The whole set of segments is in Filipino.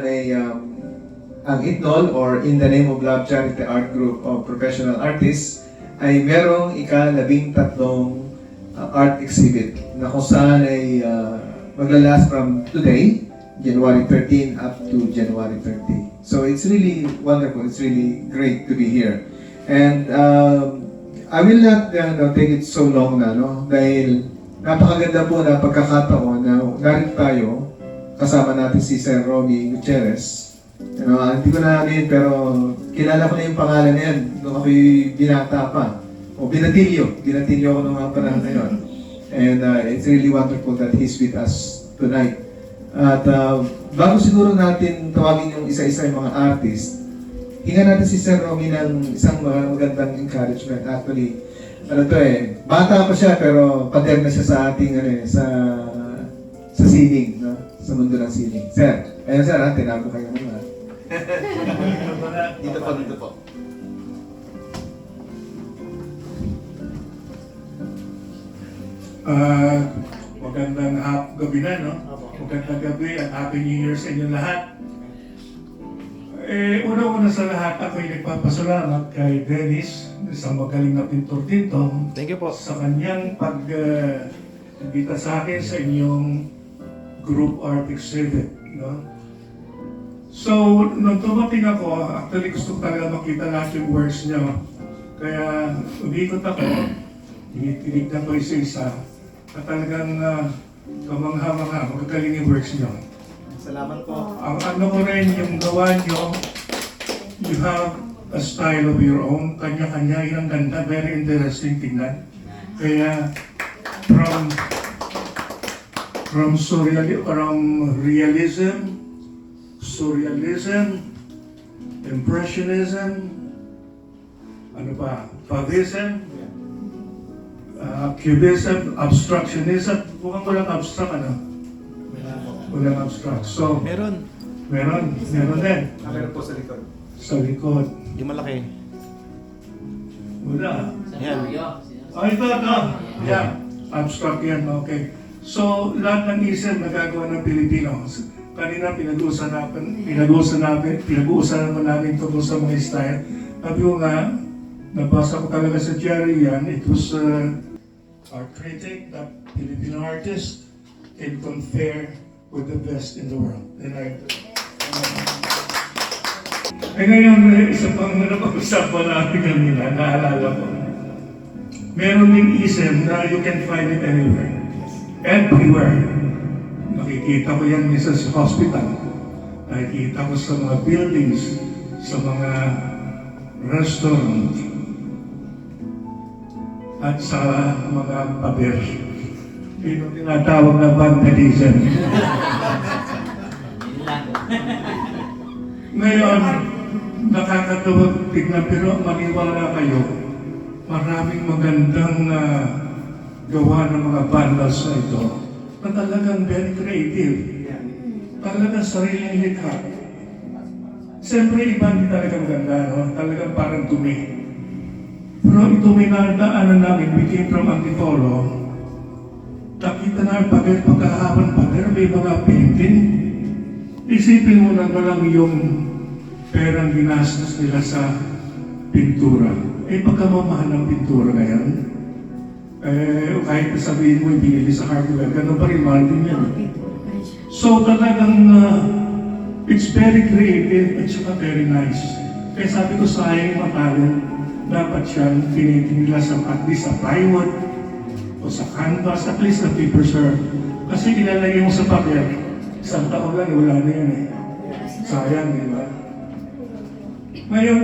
Ang ITNOL or In the Name of Love Charity Art Group of Professional Artists ay merong ika-13 art exhibit na kung saan ay maglalast from today, January 13 up to January 30. So it's really wonderful, it's really great to be here. And I will not take it so long na, no? Dahil napakaganda po na pagkakataon na narito tayo, kasama natin si Sir Romy Gutierrez. Hindi ko na ano yun, pero kilala ko na yung pangalan na yan nung ako'y binata pa. O binatilyo ako nung mga panahon na yun. And it's really wonderful that he's with us tonight. At bago siguro natin tawagin yung isa-isa yung mga artist, hinga natin si Sir Romy ng isang magandang encouragement. Actually, bata pa siya pero pader na siya sa ating sa sining, no? Sa mundo ng sining. Sir, ayun sir, tinago kayo naman. Dito po. Magandang gabi na, no? Magandang gabi at Happy New Year sa inyo lahat. Una-una sa lahat, ako'y nagpapasalamat kay Dennis, isang magaling na pintor-tinto. Thank you po. Sa kanyang pag-imbita sa akin sa inyong group art exhibit, no? So, nung tumating ako, actually gusto ko talaga makita lahat yung works niya. Kaya umikot ako, tinitinignan ko isa-isa, at talagang kamangha-mangha, magagaling yung works niyo. Salamat po. Ang ano ko rin, yung gawa niyo, you have a style of your own, kanya-kanya, yun ang ganda, very interesting tingnan. Kaya, from realism, surrealism, impressionism, Fauvism, cubism, abstractionism. Mukhang walang abstract, Walang abstract. So, Meron. Meron din. Meron po sa likod. Sa likod. Yung malaki. Wala. Yan. Ito. Yeah. Abstract yan, okay. So, lahat ng isip na gagawa ng Pilipino. Kanina pinag-uusapan namin tungkol sa mga style. Sabi ko nga, nabasa ko talaga sa Jerry yan. It was our critic that Filipino artist can compare with the best in the world. And ngayon, isa pang napag-usapan natin kanina, naalala ko. Meron ding isip na you can find it anywhere. Everywhere. Nakikita ko yan minsan sa hospital. Nakikita ko sa mga buildings, sa mga restaurant, at sa mga paber. Ito tinatawag na vandalism. Ngayon, nakakatawag tignan, pero maniwala kayo, maraming magandang gawa ng mga vandals na ito na talagang very creative. Talagang sariling likha. Siyempre, iba hindi talaga maganda, no? Talagang parang dumi. Pero ito may nadaanan namin, we came from Antipolo. Nakita na pader, pagkahaban pader, may mga painting. Isipin mo na lang yung perang ginastos nila sa pintura. Pagkamamahal ng pintura ngayon, kahit sabihin mo, binili sa hardware, ganun pa rin, mahal din yan. So talagang, it's very creative at saka very nice. Kaya sabi ko, sayang yung talent, dapat siyang tinitin nila at least sa plywood o sa canvas, at least na paper serve. Kasi ilalagay mo sa papel, isang taon lang, wala na yan eh. Sayang, di ba? Ngayon,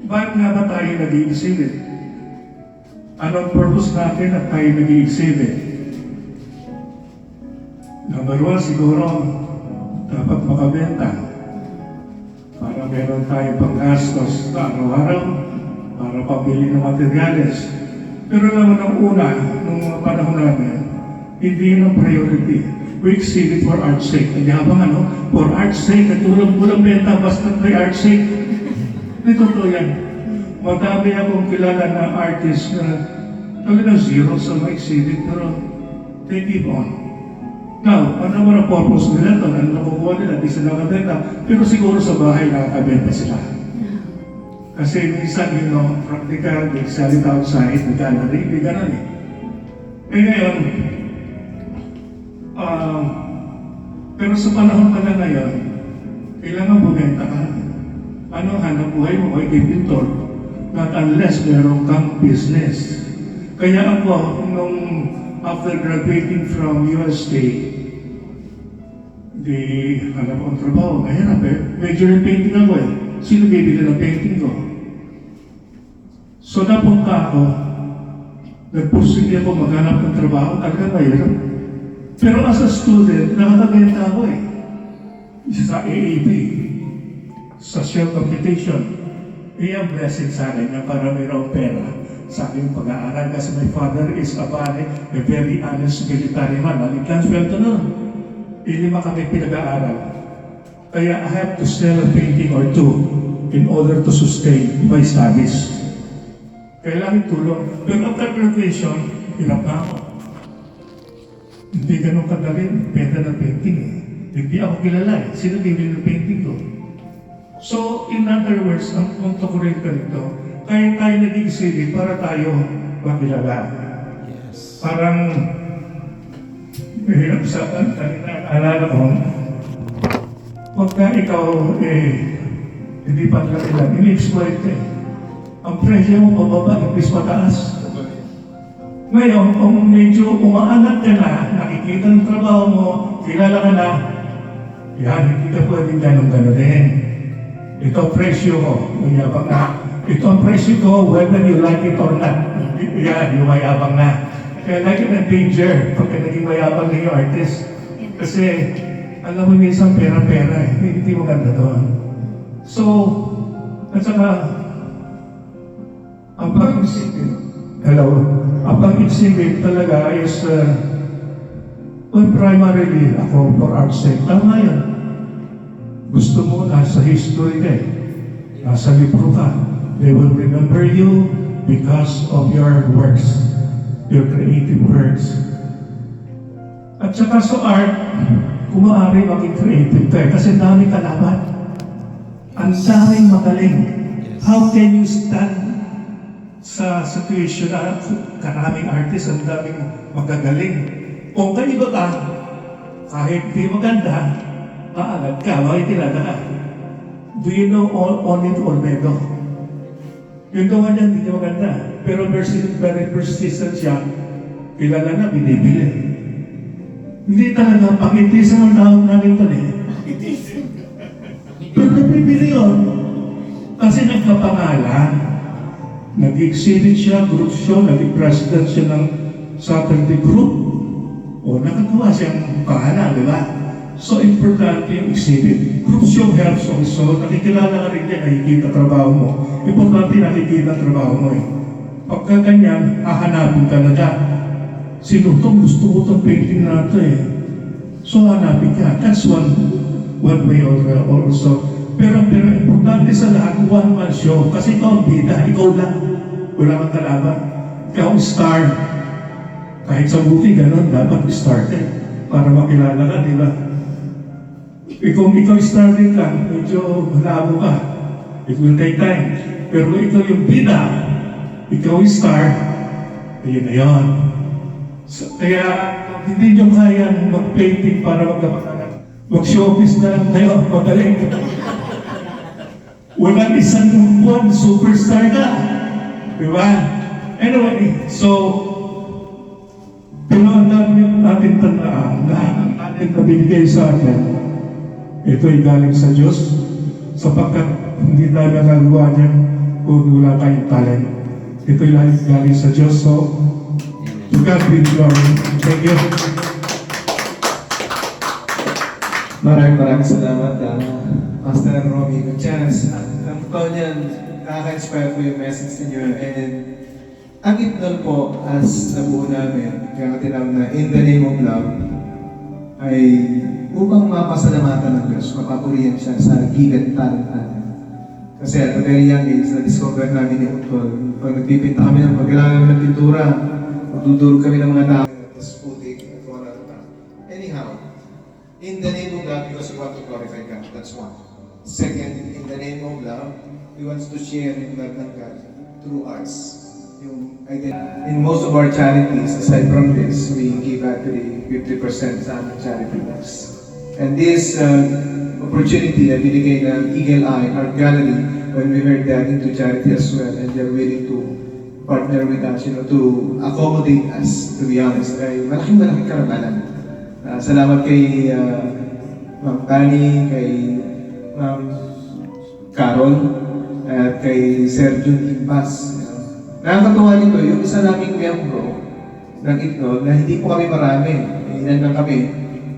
bakit nga ba tayo nag-i-exhibit? Anong purpose natin at tayo nag-i-exhibit? Number one, siguro, dapat makabenta. Para meron tayo pang-gastos na araw-araw, para pabili ng materyales. Pero naman ang una, nung mga panahon namin, hindi yun ang priority. We exhibit for art's sake. Hindi habang for art's sake, at walang benta, basta may art's sake. Ito to yan. Madami akong kilala na artist na talagang zero sa mga exhibit, pero they keep on. Now, ano naman ang purpose nila ito? Ano nakukuha nila? Di sila nakabenta. Pero siguro sa bahay nakakabenta sila. Kasi minsan, practical, they sell it outside, may gallery, may ganun eh. Eh ngayon, pero sa panahon ka na ngayon, kailangan bumenta ka. Ano ang hanap buhay mo? Ay inventor. Not unless meron kang business. Kaya ako, nung after graduating from UST, hanap akong trabaho. Mahirap eh. Major in painting ako eh. Sino bibili ng painting ko? So napunta ako, nagpursige ako maghanap ng trabaho, talaga mahirap. Pero as a student, nakakabenta ako eh. Sa AAP, sa Shell Computation. Ang blessing sa akin na para mayroong pera sa aking pag-aaral kasi my father is a very honest military man. Maliglang sweldo nun. 5 kami pinag-aaral. Kaya I have to sell a painting or two in order to sustain my studies. Kailangan tulong. Pero after graduation, hirap na ako. Hindi ganun kadali, benta ng painting eh. Hindi ako kilala eh. Sino bibili ng painting ko? So, in other words, ang punto ko rin ganito, kaya tayo nag-iisipin para tayo makilala. Yes. Parang, mahirap sa alala ko, pagka ikaw, hindi pa nila, ini-exploit eh. Ang presyo mo pababa, imbis mataas. Ngayon, kung medyo umaangat ka na, nakikita ng trabaho mo, kilala ka na, yan, hindi ka pwedeng ganun-ganun din. Ito ang presyo ko, mayabang na. Ito ang presyo ko, whether you like it or not. Yan, yung mayabang na. Kaya lagi ng danger pagka naging mayabang na yung artist. Kasi, alam mo minsan pera-pera eh, hindi maganda doon. So, at saka, ang pag-isipin talaga is, primarily ako for art's sake. Tama yan. Gusto mo, nasa history ka eh. Nasa libro ka. They will remember you because of your works, your creative works. At saka sa art, kung maaari maging creative ka eh, kasi dami kalaban. Ang daming magaling. How can you stand sa situation na karaming artist, ang daming magagaling? Kung kaiba ka, kahit di maganda, kaagad ka, makikilala ka. Do you know Onin Olmedo? Yung gawa niya, hindi niya maganda. Pero very persistent siya, kilala na, binibili. Hindi talaga, pakitisan ang tawag namin ito eh. Pero nabibili yun. Kasi nagkapangalan. Nag-exhibit siya, group show, naging president siya ng Saturday group. O nakagawa siyang pangalan, di ba? So, importante yung exhibit. Group show helps also. Nakikilala ka rin yan, nakikita trabaho mo. Importante nakikita trabaho mo eh. Pagka ganyan, hahanapin ka na dyan. Sino itong gusto ko itong painting na ito eh. So, hanapin ka. That's one way also. Pero importante sa lahat, one-man show. Kasi ikaw ang bida, ikaw lang. Wala kang kalaban. Ikaw ang star. Kahit sa movie, gano'n, dapat started para makilala ka, di ba? Kung ikaw started lang, medyo malabo ka. It will take time. Pero kung ikaw yung bida, ikaw yung star, ayun na yun. So, kaya, hindi nyo kaya mag-painting para magkapakanan. Mag-showbiz na lang kayo, magaling. Walang isang buwan, superstar ka. Di ba? Anyway, so, pero ang natin tandaan na atin na binigay sa atin, ito'y galing sa Diyos, sapagkat hindi tayo nagagawa niyan kung wala tayong talent. Ito'y galing sa Diyos. So, to God be glory. Thank you. Maraming salamat, Pastor Romy Gutierrez. Ang totoo niyan, nakaka-inspire po yung message niyo. And ang Ipnol po, as nabuo namin, kaya tinawag na In the Name of Love, ay upang mapasalamatan ng Diyos, mapapurihan siya sa gigan talent natin. Kasi at a very young age, na-discover namin ni Utol, pag nagpipinta kami ng pagkailangan ng pintura, magdudurog kami ng mga tao, tapos putik, at wala pa. Anyhow, glorify God. That's one. Second, in the name of love, we want to share yung love ng God through arts. In most of our charities, aside from this, we give actually 50% sa aming charity works. And this opportunity na binigay ng Eagle Eye Art Gallery, when we heard that into charity as well, and they're willing to partner with us, to accommodate us, to be honest, ay malaking karamalan. Salamat kay Ma'am Tani, kay Ma'am Carol, at kay Sir Jun Impas. Nakakatuwa nito, yung isa naming miyembro ng Itnog, na hindi po kami marami, ilan lang kami,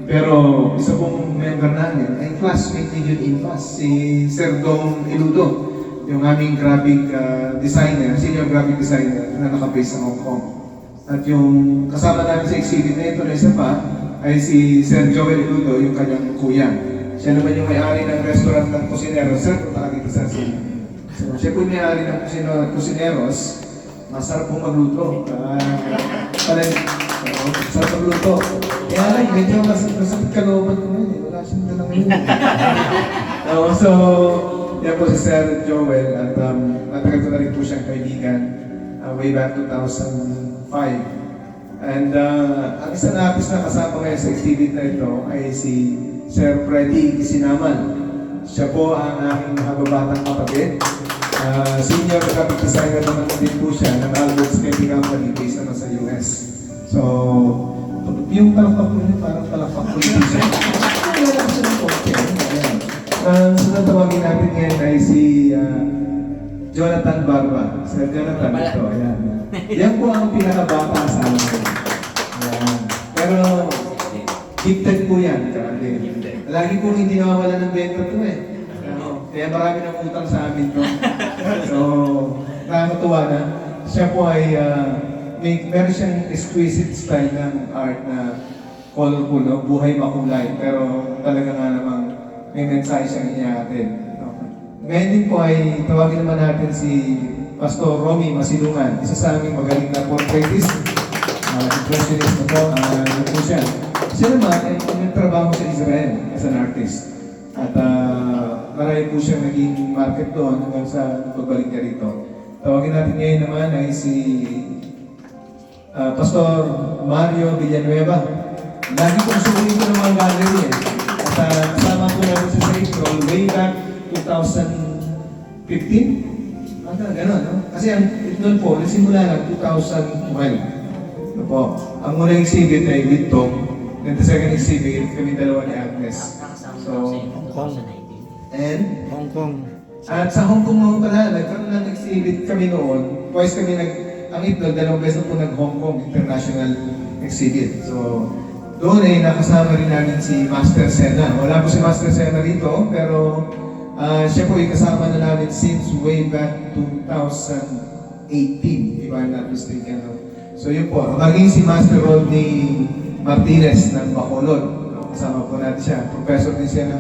pero isa pong member namin ay classmate ni Jun Impas, si Sir Dong Iludo, yung aming graphic designer, senior graphic designer na nakabase sa Hong Kong. At yung kasama namin sa exhibit na ito na isa pa, ay si Sir Joel Iludo, yung kanyang kuya. Siya naman yung may-ari ng restaurant ng Kusineros. Sir, punta ka dito sa sila. So, siya po yung may-ari ng Kusineros. Masarap pong magluto. Masarap magluto. Kaya lang, medyo masakit kalooban ko ngayon. Wala siyang dalang yun. So, yan po si Sir Joel. At matagal ko na rin po siyang kaibigan way back 2005. And ang isang artist na kasama ngayon sa exhibit na ito ay si Sir Freddy Isinaman. Siya po ang aking nakababatang kapatid. Senior graphic designer naman din po siya ng Albert's Candy Company based naman sa US. So, yung palakpak po niya parang palakpak po niya siya. Wala lang siya ng okay. Ang sunod-tawagin natin ngayon ay si Jonathan Barba. Sir Jonathan, ito. Ayan. Yan po ang pinakabata sa amin. Ayan. Pero, gifted po yan. Lagi po hindi nawawala ng benta to eh. Kaya marami ng utang sa amin to. So, nakakatuwa na. Siya po ay, meron siyang exquisite style ng art na colorful, no? Buhay makulay. Pero talaga nga namang may mensahe siyang iyahatid. No? Ngayon din po ay tawagin naman natin si Pastor Romy Masilungan. Isa sa aming magaling na portraitist. Impressionist na po. Ano po siya. Siya naman ay nagtrabaho sa Israel as an artist. At marami po siyang naging market doon hanggang sa pagbalik niya rito. Tawagin natin ngayon naman ay si Pastor Mario Villanueva. Lagi pong sumuli ko ng mga gallery eh. At kasama po namin sa Saint Roll way back 2015. Gano'n, no? Kasi ang noon po, nagsimula lang 2012. Ano po? Ang unang exhibit ay with Tom. Then the second exhibit, kami dalawa ni Agnes. So, Hong Kong. and Hong Kong. at sa Hong Kong naman pala, nagkaroon ng exhibit kami noon. Twice kami ang Itnog, dalawang beses po nag-Hong Kong International Exhibit. So, doon ay nakasama rin namin si Master Sena. Wala po si Master Sena rito, pero siya po ay kasama na namin since way back 2018, if I'm not mistaken. So yun po, maging si Master Rodney Martinez ng Bacolod. Kasama po natin siya. Professor din siya ng